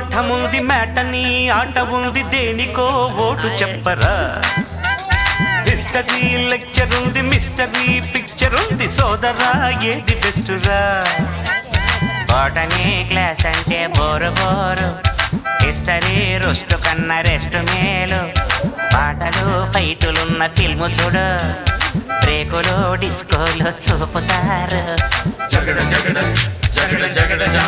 పాఠముంది matinee ఆట ఉంది దేనికో ఓటు చెప్పరా హిస్టరీ లెక్చర్ ఉంది మిస్టరీ పిక్చర్ ఉంది సోదరా ఏది బెస్టురా బాటనీ క్లాస్ అంటే బోరు బోరు హిస్టరీ రుస్టు కన్నా రెస్ట్ మేలు పాటలు ఫైటులున్న ఫిల్ము చూడు బ్రేకులు డిస్కోలు చూపుతారు జగడ జగడ జగడ జగడ జా